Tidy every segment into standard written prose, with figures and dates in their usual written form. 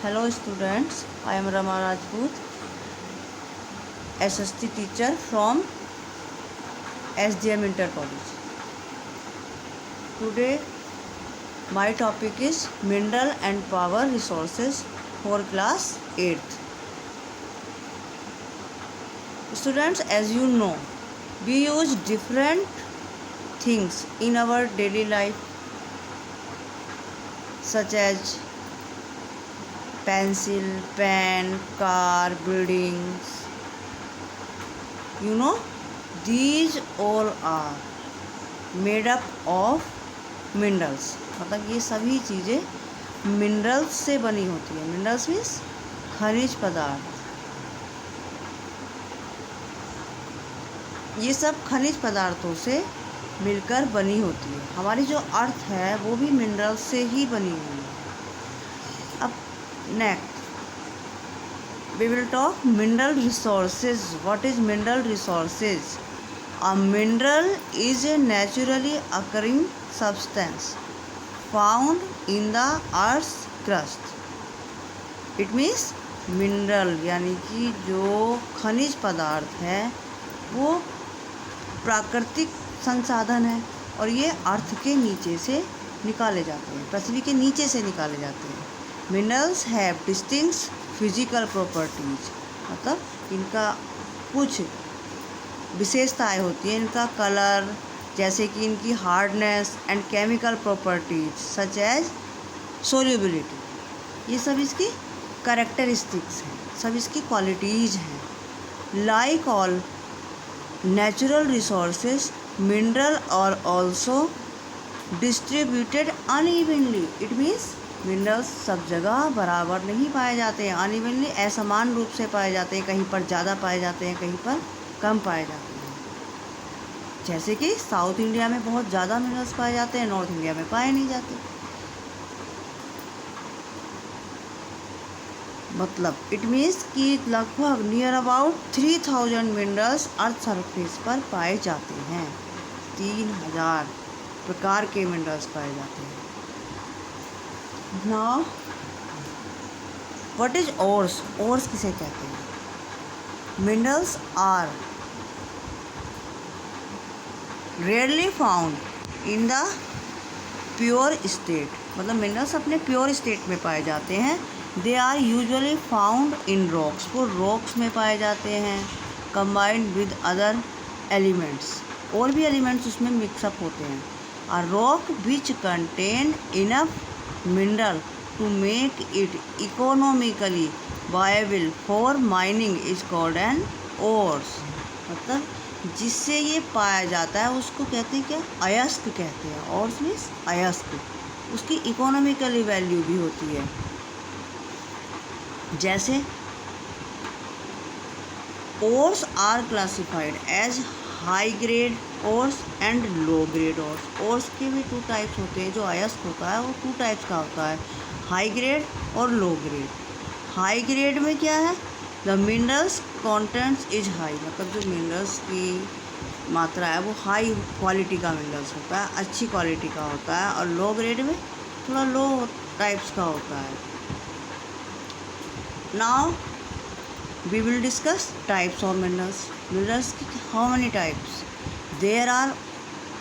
Hello students, I am Rama Rajput, SST teacher from SDM Inter College. Today my topic is Mineral and Power Resources for class 8th. Students, as you know, we use different things in our daily life such as pencil, pen, car, buildings. These all are made up of minerals. मतलब ये सभी चीज़ें minerals से बनी होती है. Minerals means खनिज पदार्थ. ये सब खनिज पदार्थों से मिलकर बनी होती है. हमारी जो अर्थ है वो भी मिनरल्स से ही बनी हुई है. अब next we will talk mineral resources. What is mineral resources? A mineral is a naturally occurring substance found in the earth's crust. It means mineral यानी कि जो खनिज पदार्थ है वो प्राकृतिक संसाधन है और ये अर्थ के नीचे से निकाले जाते हैं, पृथ्वी के नीचे से निकाले जाते हैं. Minerals have distinct physical properties. मतलब इनका कुछ विशेषताएं होती हैं. इनका कलर, जैसे कि इनकी hardness and chemical properties such as solubility. ये सब इसकी कैरेक्टरिस्टिक्स हैं, सब इसकी क्वालिटीज़ हैं. Like all natural resources, mineral are also distributed unevenly. It means minerals सब जगह बराबर नहीं पाए जाते हैं. अनइवनली असमान रूप से पाए जाते हैं. कहीं पर ज़्यादा पाए जाते हैं, कहीं पर कम पाए जाते हैं. जैसे कि साउथ इंडिया में बहुत ज़्यादा मिनरल्स पाए जाते हैं, नॉर्थ इंडिया में पाए नहीं जाते. मतलब इट मीन्स कि लगभग near about 3000 minerals earth surface पर पाए जाते हैं. 3000 प्रकार के मिनरल्स पाए जाते हैं. Now, what is ores? Ores किसे कहते हैं? Minerals are rarely found in the pure state. मतलब मिनरल्स अपने प्योर स्टेट में पाए जाते हैं. They are usually found in rocks. वो रॉक्स में पाए जाते हैं, combined with other elements. और भी एलिमेंट्स उसमें मिक्सअप होते हैं. A rock which contain enough mineral to make it economically viable for mining is called an ores. मतलब जिससे ये पाया जाता है उसको कहते हैं क्या? अयस्क कहते हैं. ores मीन्स अयस्क. उसकी इकोनॉमिकली वैल्यू भी होती है. जैसे ores are classified as high grade ores and low grade ores. Ores के भी 2 टाइप्स होते हैं. जो अयस्क होता है वो 2 टाइप्स का होता है, हाई ग्रेड और लो ग्रेड. हाई ग्रेड में क्या है? The minerals contents is high. मतलब जो मिनरल्स की मात्रा है वो हाई क्वालिटी का मिनरल्स होता है, अच्छी क्वालिटी का होता है. और लो ग्रेड में थोड़ा लो टाइप्स का होता है. Now we will discuss types of minerals. Minerals, how many types? There are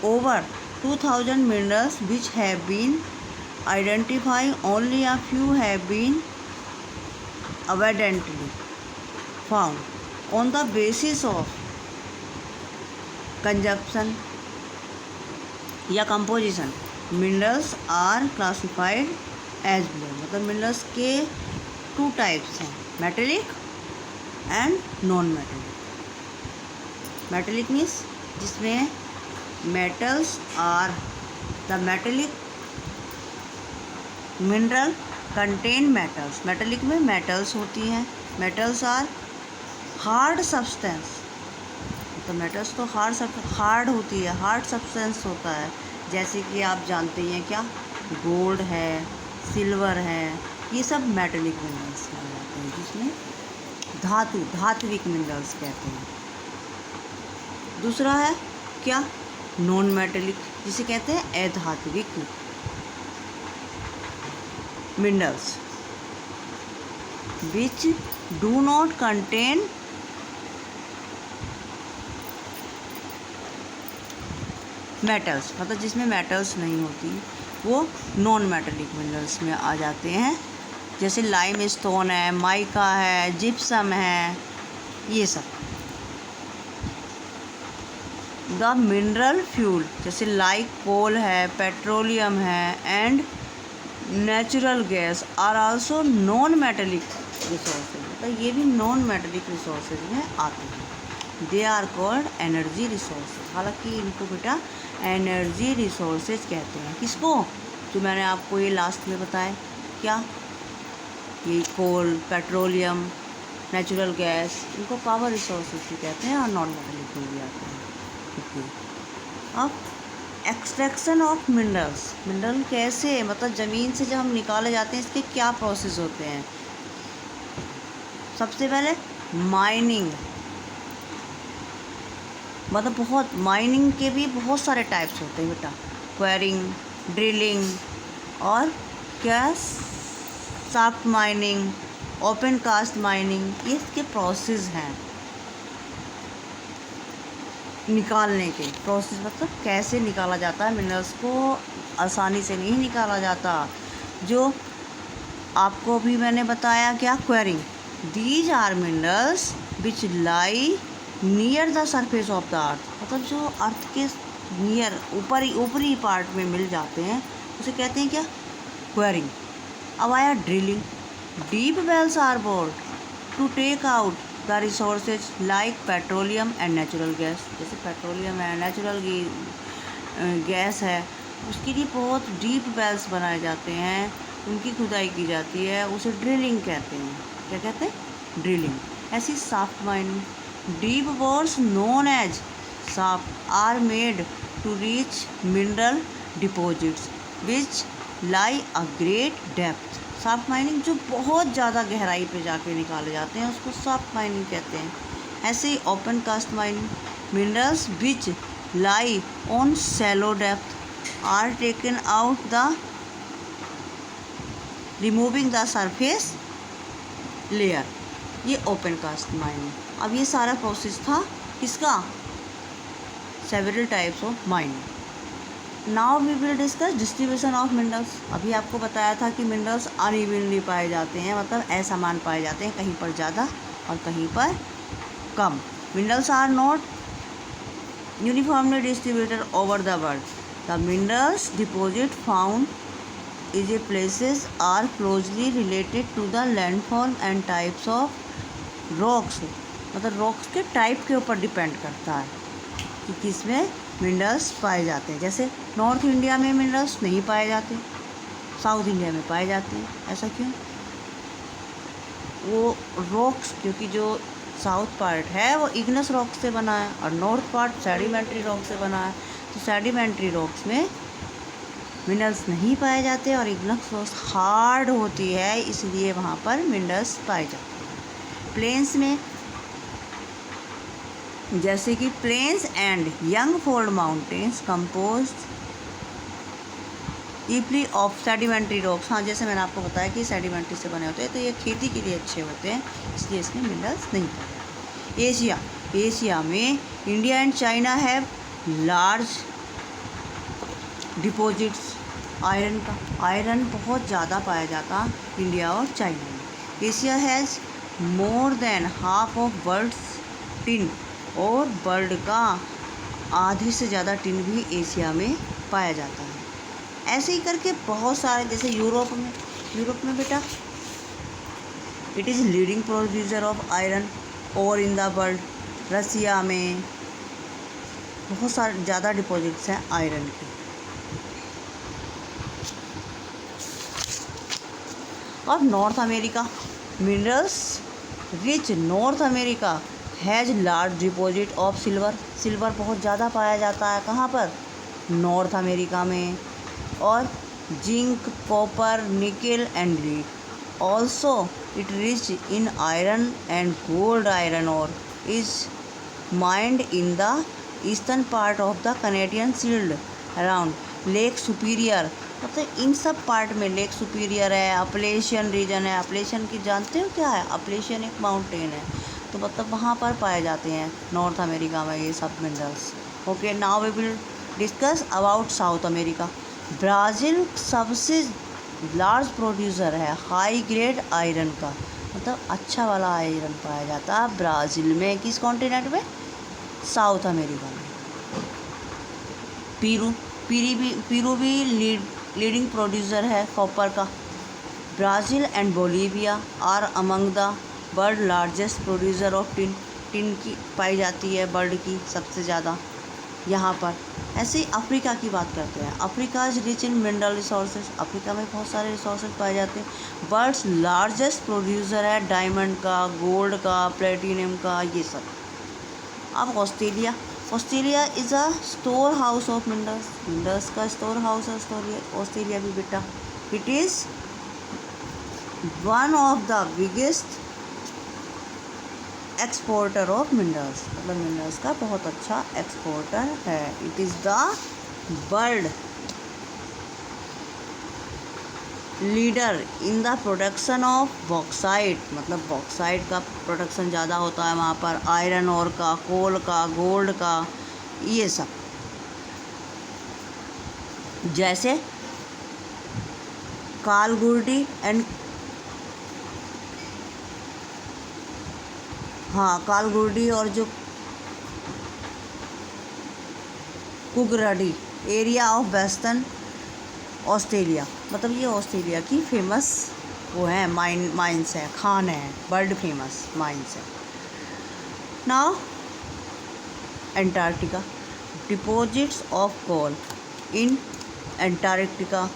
over 2000 minerals which have been identified. Only a few have been abundantly found on the basis of consumption या composition. Minerals are classified as below. मतलब minerals के 2 types हैं, metallic and non metallic. Metallic means जिसमें metals are the metallic mineral contain metals. Metallic में metals होती हैं. Metals are hard substance. तो metals तो हार्ड होती है, हार्ड सब्सटेंस होता है. जैसे कि आप जानते हैं क्या, गोल्ड है, सिल्वर है, ये सब मेटेलिक मिनरल्स में आते हैं. जिसमें धात्विक मिनरल्स कहते हैं. दूसरा है क्या, नॉन मेटेलिक, जिसे कहते हैं अधात्विक minerals. which do not contain metals, मतलब जिसमें metals नहीं होती वो नॉन मेटेलिक मिनरल्स में आ जाते हैं। जैसे लाइम स्टोन है, माइका है, जिप्सम है, ये सब। द मिनरल फ्यूल जैसे लाइक कोल है, पेट्रोलियम है and natural gas are also non metallic resources, मतलब ये भी नॉन मेटेलिक रिसोर्सेज में आते हैं। They are called energy resources, हालांकि इनको बेटा एनर्जी रिसोर्सेज कहते हैं। किसको? जो मैंने आपको ये लास्ट में बताया, क्या? ये कोल, पेट्रोलियम, नेचुरल गैस, इनको पावर रिसोर्सेज भी कहते हैं और नॉन मेटेलिक में भी आते हैं। अब एक्सट्रैक्शन ऑफ मिनरल्स, मिनरल कैसे, मतलब ज़मीन से जब हम निकाले जाते हैं इसके क्या प्रोसेस होते हैं? सबसे पहले माइनिंग, मतलब बहुत माइनिंग के भी बहुत सारे टाइप्स होते हैं बेटा। क्वेरिंग, ड्रिलिंग और क्या, shaft mining, open cast mining, ये इसके प्रोसेस हैं निकालने के। प्रोसेस मतलब कैसे निकाला जाता है, मिनरल्स को आसानी से नहीं निकाला जाता। जो आपको भी मैंने बताया, क्या? Quarrying, these are minerals which lie near the surface of the earth, मतलब जो अर्थ के नियर ऊपरी पार्ट में मिल जाते हैं उसे कहते हैं क्या? क्वेरिंग। अब आया drilling, deep wells are bored to take out the resources like petroleum and natural gas, जैसे पेट्रोलियम है, नेचुरल गैस है, उसके लिए बहुत डीप वेल्स बनाए जाते हैं, उनकी खुदाई की जाती है, उसे ड्रिलिंग कहते हैं। क्या कहते हैं? ड्रिलिंग। ऐसी shaft mining, deep bores known as shaft are made to reach mineral deposits which lie a great depth. Shaft mining जो बहुत ज़्यादा गहराई पे जाके निकाले जाते हैं उसको शाफ्ट माइनिंग कहते हैं। ऐसे ही open cast mining, minerals which lie on shallow depth are taken out the removing the surface layer, ये ओपन कास्ट माइनिंग। अब ये सारा प्रोसेस था किसका? Several types of mining. Now we will discuss distribution of minerals. अभी आपको बताया था कि मिनरल्स अनइवनली पाए जाते हैं, मतलब असमान पाए जाते हैं, कहीं पर ज़्यादा और कहीं पर कम। Minerals are not uniformly distributed over the world. The minerals deposit found is a places are closely related to the landform and types of rocks, मतलब रॉक्स के टाइप के ऊपर डिपेंड करता है कि किसमें मिनरल्स पाए जाते हैं। जैसे नॉर्थ इंडिया में मिनरल्स नहीं पाए जाते, साउथ इंडिया में पाए जाते हैं। ऐसा क्यों? वो रॉक्स, क्योंकि जो साउथ पार्ट है वो इग्नस रॉक से बना है और नॉर्थ पार्ट सेडिमेंट्री रॉक से बना है। तो सेडिमेंट्री रॉक्स में मिनरल्स नहीं पाए जाते और इग्नस रॉक्स हार्ड होती है, इसलिए वहाँ पर मिनरल्स पाए जाते हैं। प्लेन्स में, जैसे कि plains and young fold mountains composed deeply of sedimentary rocks. हाँ, जैसे मैंने आपको बताया कि सेडिमेंट्री से बने होते हैं, तो ये खेती के लिए अच्छे होते हैं, इसलिए इसमें मिनरल्स नहीं पाए जाते। एशिया, एशिया में India and China have large deposits iron का। आयरन बहुत ज़्यादा पाया जाता इंडिया और चाइना में। Asia has more than half of world's tin, और वर्ल्ड का आधे से ज़्यादा टिन भी एशिया में पाया जाता है। ऐसे ही करके बहुत सारे, जैसे यूरोप में बेटा it is leading producer of iron और इन द वर्ल्ड। रसिया में बहुत सारे ज़्यादा डिपॉजिट्स हैं आयरन के। और north America, minerals rich north America has large deposit of silver. Silver बहुत ज़्यादा पाया जाता है कहाँ पर? नॉर्थ अमेरिका में। और zinc, copper, nickel and lead. Also it rich in iron and gold. Iron ore is mined in the eastern part of the Canadian Shield around Lake Superior मतलब इन सब पार्ट में लेक सुपीरियर है, Appalachian region है। Appalachian की जानते हो क्या है? अपलेशियन एक माउंटेन है, तो मतलब वहाँ पर पाए जाते हैं नॉर्थ अमेरिका में ये सब minerals. Okay, now we will discuss about South America. Brazil सबसे लार्ज प्रोड्यूसर है हाई ग्रेड आयरन का, मतलब अच्छा वाला आयरन पाया जाता है ब्राज़ील में। किस कॉन्टिनेंट में? साउथ अमेरिका में। पेरू भी लीडिंग प्रोड्यूसर है कॉपर का। Brazil and Bolivia are among the world largest producer of tin. Tin की पाई जाती है वर्ल्ड की सबसे ज़्यादा यहाँ पर। ऐसे ही अफ्रीका की बात करते हैं। Africa is rich in mineral resources. Africa में बहुत सारे रिसोर्सेज पाए जाते हैं। वर्ल्ड्स लार्जेस्ट प्रोड्यूसर है डायमंड का, गोल्ड का, प्लेटिनम का, ये सब। अब Australia. Australia is a store house of minerals. Minerals का स्टोर हाउस है ऑस्ट्रेलिया भी बेटा। It is one of the biggest exporter of minerals, मतलब मिनरल्स का बहुत अच्छा एक्सपोर्टर है। It is the world leader in the production of bauxite, मतलब बॉक्साइट का प्रोडक्शन ज़्यादा होता है वहाँ पर। आयरन ओर का, कोल का, गोल्ड का, ये सब। जैसे कालगुर्डी एंड कालगुर्डी और जो कुगरडी एरिया ऑफ वेस्टर्न ऑस्ट्रेलिया, मतलब ये ऑस्ट्रेलिया की फेमस वो है माइंस है, खान है, वर्ल्ड फेमस माइंस है। Now Antarctica. Deposits of coal in Antarctica,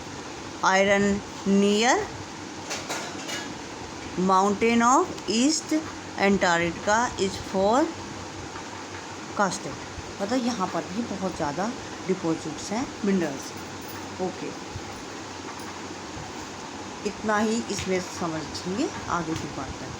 iron near mountain of east Antarctica is forecasted, मतलब यहाँ पर भी बहुत ज़्यादा डिपॉजिट्स हैं मिनरल्स। ओके, इतना ही इसमें समझेंगे, आगे की बात करें।